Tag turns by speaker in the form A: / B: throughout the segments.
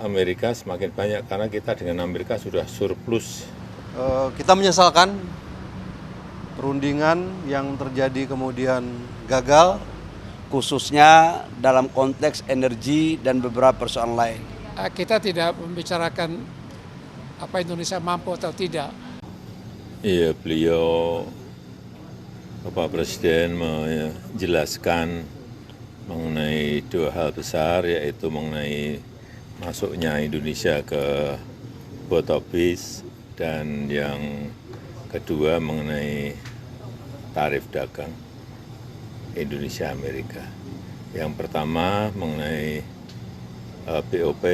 A: Amerika semakin banyak karena kita dengan Amerika sudah surplus.
B: Kita menyesalkan perundingan yang terjadi kemudian gagal,
C: khususnya dalam konteks energi dan beberapa persoalan lain.
D: Kita tidak membicarakan apa Indonesia mampu atau tidak.
A: Iya, beliau Bapak Presiden menjelaskan mengenai dua hal besar, yaitu mengenai masuknya Indonesia ke Botobis dan yang kedua mengenai tarif dagang Indonesia-Amerika. Yang pertama mengenai BOP,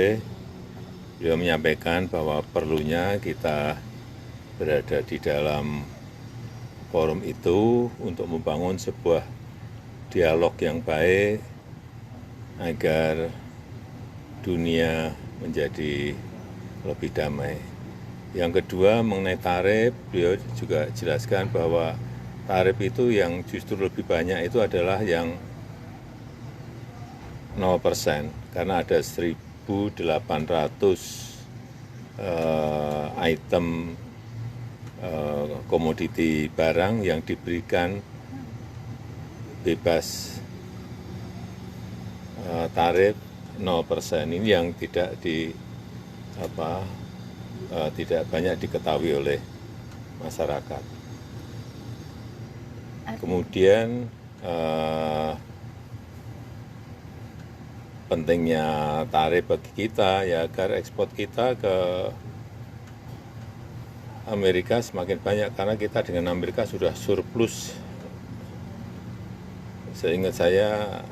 A: beliau menyampaikan bahwa perlunya kita berada di dalam forum itu untuk membangun sebuah dialog yang baik agar dunia menjadi lebih damai. Yang kedua mengenai tarif, beliau juga jelaskan bahwa tarif itu yang justru lebih banyak itu adalah yang 0%, karena ada 1.800 item komoditi barang yang diberikan bebas tarif 0%. Ini yang tidak tidak banyak diketahui oleh masyarakat. Kemudian pentingnya tarif bagi kita ya agar ekspor kita ke Amerika semakin banyak karena kita dengan Amerika sudah surplus. Seingat saya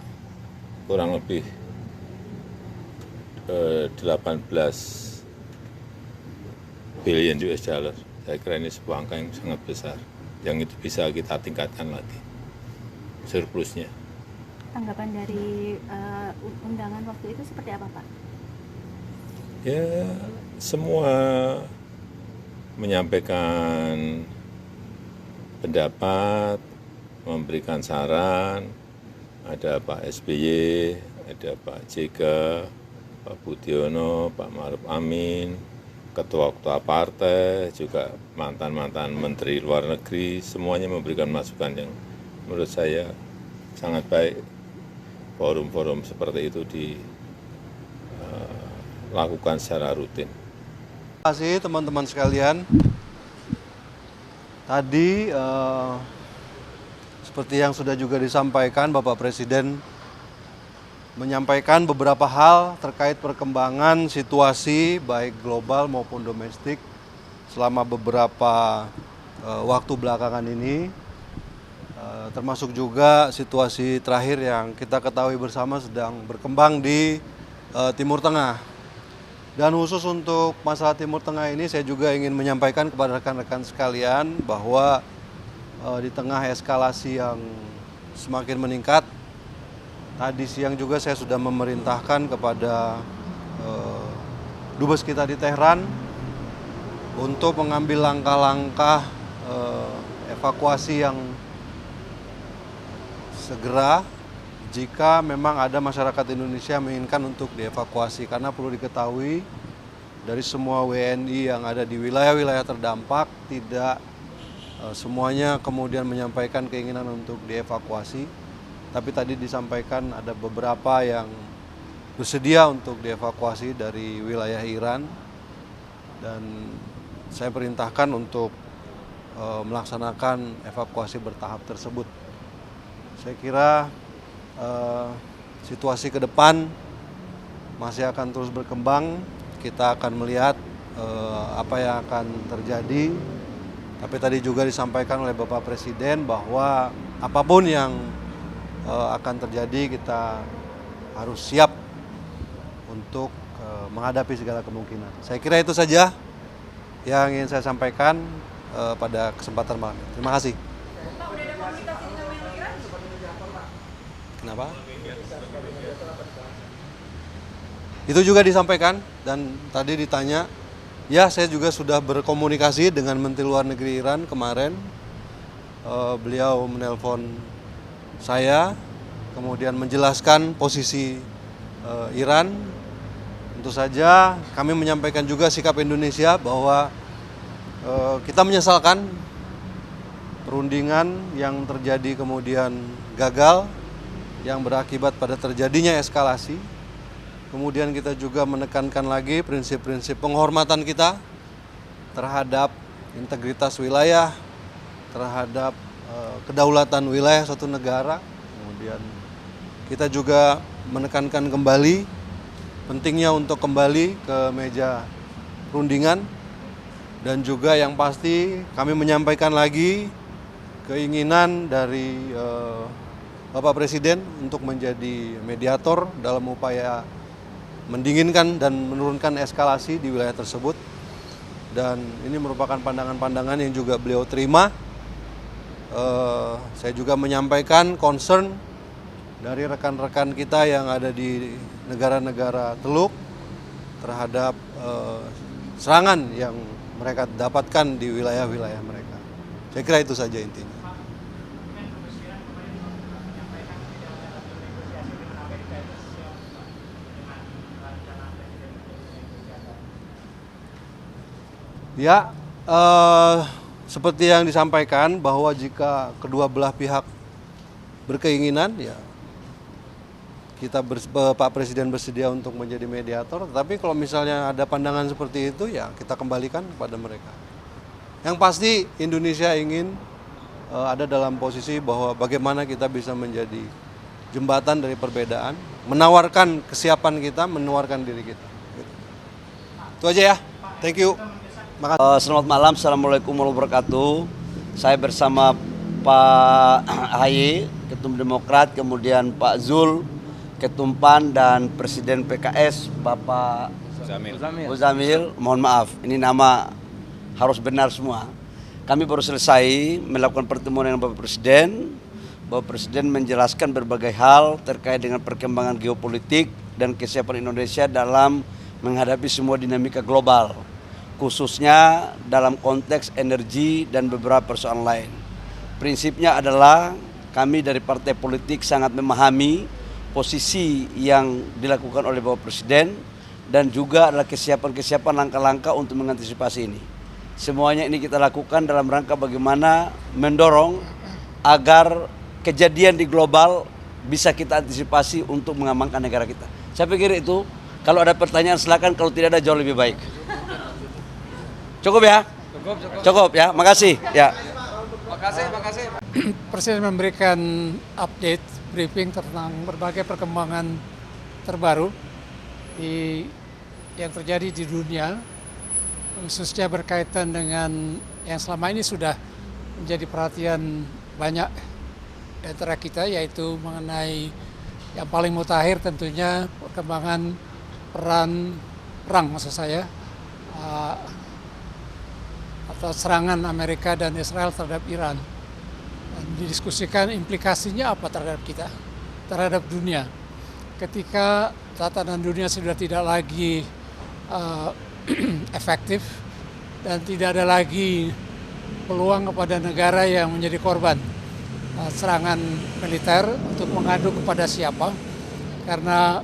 A: kurang lebih 18 billion US dollar. Saya kira ini sebuah angka yang sangat besar, yang itu bisa kita tingkatkan lagi surplusnya.
E: Tanggapan dari undangan waktu itu seperti apa, Pak?
A: Ya, semua menyampaikan pendapat, memberikan saran, ada Pak SBY, ada Pak JK, Pak Budiono, Pak Maruf Amin, ketua-ketua partai, juga mantan-mantan menteri luar negeri, semuanya memberikan masukan yang menurut saya sangat baik. Forum-forum seperti itu dilakukan secara rutin.
B: terima kasih teman-teman sekalian. Tadi seperti yang sudah juga disampaikan, Bapak Presiden menyampaikan beberapa hal terkait perkembangan situasi baik global maupun domestik selama beberapa waktu belakangan ini, termasuk juga situasi terakhir yang kita ketahui bersama sedang berkembang di Timur Tengah. Dan khusus untuk masalah Timur Tengah ini saya juga ingin menyampaikan kepada rekan-rekan sekalian bahwa di tengah eskalasi yang semakin meningkat, tadi siang juga saya sudah memerintahkan kepada dubes kita di Tehran untuk mengambil langkah-langkah evakuasi yang segera jika memang ada masyarakat Indonesia menginginkan untuk dievakuasi, karena perlu diketahui dari semua WNI yang ada di wilayah-wilayah terdampak tidak semuanya kemudian menyampaikan keinginan untuk dievakuasi, tapi tadi disampaikan ada beberapa yang bersedia untuk dievakuasi dari wilayah Iran, dan saya perintahkan untuk melaksanakan evakuasi bertahap tersebut. Saya kira situasi ke depan masih akan terus berkembang. Kita akan melihat apa yang akan terjadi. Tapi tadi juga disampaikan oleh Bapak Presiden bahwa apapun yang akan terjadi, kita harus siap untuk menghadapi segala kemungkinan. Saya kira itu saja yang ingin saya sampaikan pada kesempatan malam ini. Terima kasih. Kenapa? Itu juga disampaikan dan tadi ditanya. Ya, saya juga sudah berkomunikasi dengan Menteri Luar Negeri Iran kemarin. Beliau menelpon saya, kemudian menjelaskan posisi Iran tentu saja kami menyampaikan juga sikap Indonesia bahwa kita menyesalkan perundingan yang terjadi kemudian gagal, yang berakibat pada terjadinya eskalasi. Kemudian kita juga menekankan lagi prinsip-prinsip penghormatan kita terhadap integritas wilayah, terhadap kedaulatan wilayah suatu negara. Kemudian kita juga menekankan kembali pentingnya untuk kembali ke meja perundingan, dan juga yang pasti kami menyampaikan lagi keinginan dari Bapak Presiden untuk menjadi mediator dalam upaya mendinginkan dan menurunkan eskalasi di wilayah tersebut. Dan ini merupakan pandangan-pandangan yang juga beliau terima. Saya juga menyampaikan concern dari rekan-rekan kita yang ada di negara-negara Teluk terhadap serangan yang mereka dapatkan di wilayah-wilayah mereka. Saya kira itu saja intinya. Ya, seperti yang disampaikan bahwa jika kedua belah pihak berkeinginan, ya Pak Presiden bersedia untuk menjadi mediator. Tapi kalau misalnya ada pandangan seperti itu, ya kita kembalikan kepada mereka. Yang pasti Indonesia ingin ada dalam posisi bahwa bagaimana kita bisa menjadi jembatan dari perbedaan, menawarkan kesiapan kita, menawarkan diri kita. Itu aja ya. Thank you.
C: Selamat malam, Assalamualaikum warahmatullahi wabarakatuh. Saya bersama Pak AHY, Ketum Demokrat, kemudian Pak Zul, Ketum PAN, dan Presiden PKS, Bapak Muzamil. Mohon maaf, ini nama harus benar semua. Kami baru selesai melakukan pertemuan dengan Bapak Presiden. Bapak Presiden menjelaskan berbagai hal terkait dengan perkembangan geopolitik dan kesiapan Indonesia dalam menghadapi semua dinamika global, khususnya dalam konteks energi dan beberapa persoalan lain. Prinsipnya adalah kami dari partai politik sangat memahami posisi yang dilakukan oleh Bapak Presiden dan juga adalah kesiapan langkah-langkah untuk mengantisipasi ini. Semuanya ini kita lakukan dalam rangka bagaimana mendorong agar kejadian di global bisa kita antisipasi untuk mengamankan negara kita. Saya pikir itu, kalau ada pertanyaan silakan, kalau tidak ada jauh lebih baik. Cukup ya? Cukup ya, makasih ya. Makasih.
D: Presiden memberikan update briefing tentang berbagai perkembangan terbaru yang terjadi di dunia, khususnya berkaitan dengan yang selama ini sudah menjadi perhatian banyak di antara kita, yaitu mengenai yang paling mutakhir tentunya perkembangan perang maksud saya, atau serangan Amerika dan Israel terhadap Iran. Dan didiskusikan implikasinya apa terhadap kita, terhadap dunia. Ketika tatanan dunia sudah tidak lagi efektif dan tidak ada lagi peluang kepada negara yang menjadi korban serangan militer untuk mengadu kepada siapa, karena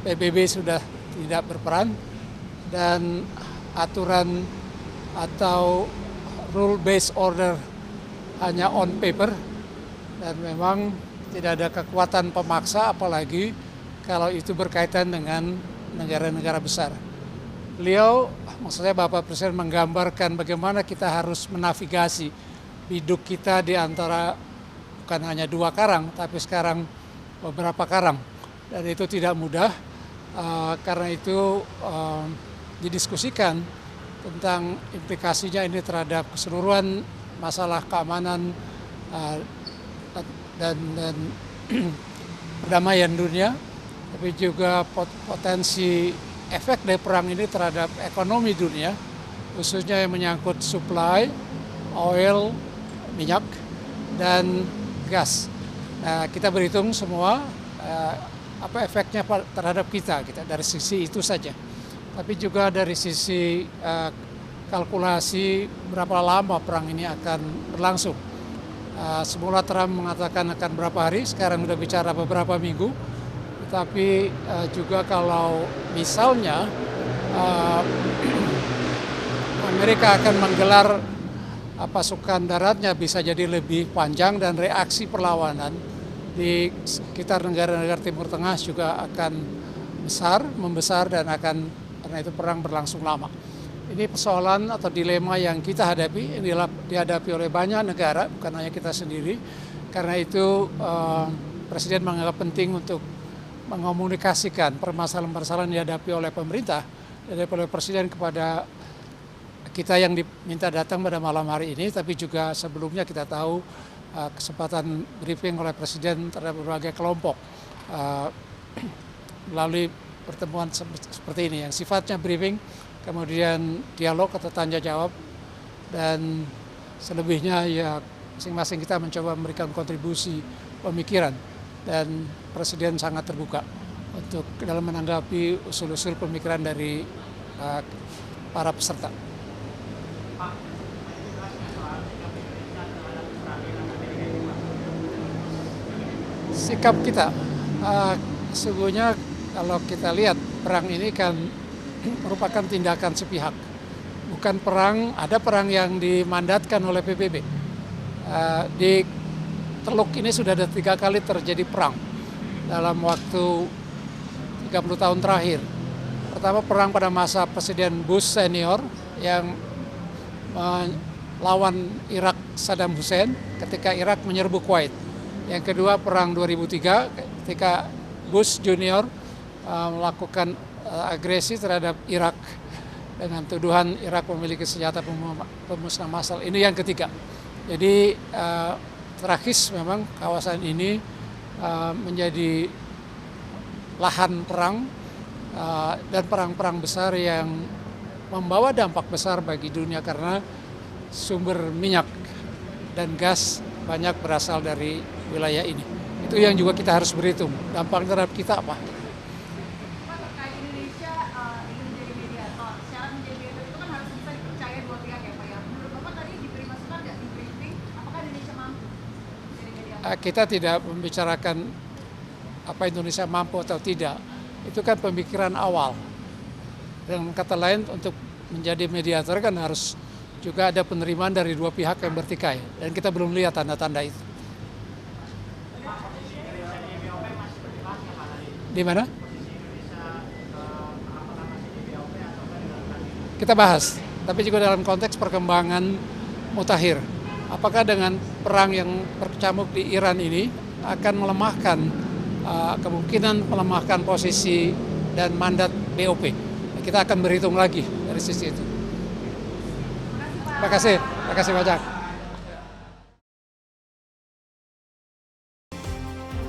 D: PBB sudah tidak berperan dan aturan atau rule based order hanya on paper, dan memang tidak ada kekuatan pemaksa, apalagi kalau itu berkaitan dengan negara-negara besar. Beliau, maksudnya Bapak Presiden, menggambarkan bagaimana kita harus menavigasi hidup kita di antara bukan hanya dua karang, tapi sekarang beberapa karang, dan itu tidak mudah. Karena itu didiskusikan tentang implikasinya ini terhadap keseluruhan masalah keamanan dan perdamaian dunia, tapi juga potensi efek dari perang ini terhadap ekonomi dunia, khususnya yang menyangkut supply, oil, minyak, dan gas. Nah, kita berhitung semua apa efeknya terhadap kita dari sisi itu saja. Tapi juga dari sisi kalkulasi berapa lama perang ini akan berlangsung. Semula Trump mengatakan akan berapa hari, sekarang sudah bicara beberapa minggu. tetapi juga kalau misalnya Amerika akan menggelar pasukan daratnya bisa jadi lebih panjang dan reaksi perlawanan di sekitar negara-negara Timur Tengah juga akan membesar dan akan karena itu perang berlangsung lama. Ini persoalan atau dilema yang kita hadapi, ini dihadapi oleh banyak negara, bukan hanya kita sendiri. Karena itu Presiden menganggap penting untuk mengomunikasikan permasalahan-permasalahan yang dihadapi oleh pemerintah, dihadapi oleh Presiden kepada kita yang diminta datang pada malam hari ini, tapi juga sebelumnya kita tahu kesempatan briefing oleh Presiden terhadap berbagai kelompok melalui pertemuan seperti ini yang sifatnya briefing, kemudian dialog atau tanya jawab, dan selebihnya ya masing-masing kita mencoba memberikan kontribusi pemikiran, dan Presiden sangat terbuka untuk dalam menanggapi usul-usul pemikiran dari para peserta. Sikap kita, sesungguhnya kalau kita lihat perang ini kan merupakan tindakan sepihak, bukan perang. Ada perang yang dimandatkan oleh PBB. Di Teluk ini sudah ada 3 kali terjadi perang dalam waktu 30 tahun terakhir. Pertama perang pada masa Presiden Bush senior yang melawan Irak Saddam Hussein ketika Irak menyerbu Kuwait. Yang kedua perang 2003 ketika Bush junior melakukan agresi terhadap Irak dengan tuduhan Irak memiliki senjata pemusnah massal. Ini yang ketiga. Jadi tragis memang kawasan ini menjadi lahan perang dan perang-perang besar yang membawa dampak besar bagi dunia karena sumber minyak dan gas banyak berasal dari wilayah ini. Itu yang juga kita harus berhitung. Dampak terhadap kita apa?
F: Indonesia ingin menjadi mediator. Syarat menjadi mediator itu kan harus bisa dipercaya dua pihak ya Pak ya. Menurut Bapak tadi diberi masukan nggak di briefing? Apakah Indonesia mampu menjadi mediator?
D: Kita tidak membicarakan apa Indonesia mampu atau tidak. Itu kan pemikiran awal. Dengan kata lain untuk menjadi mediator kan harus juga ada penerimaan dari dua pihak yang bertikai. Dan kita belum lihat tanda-tanda itu. Di mana? Kita bahas, tapi juga dalam konteks perkembangan mutakhir. Apakah dengan perang yang berkecamuk di Iran ini akan melemahkan kemungkinan melemahkan posisi dan mandat BOP? Kita akan berhitung lagi dari sisi itu. Terima kasih banyak.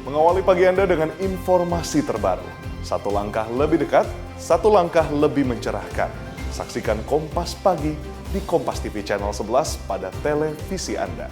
G: Mengawali pagi Anda dengan informasi terbaru. Satu langkah lebih dekat, satu langkah lebih mencerahkan. Saksikan Kompas Pagi di Kompas TV Channel 11 pada televisi Anda.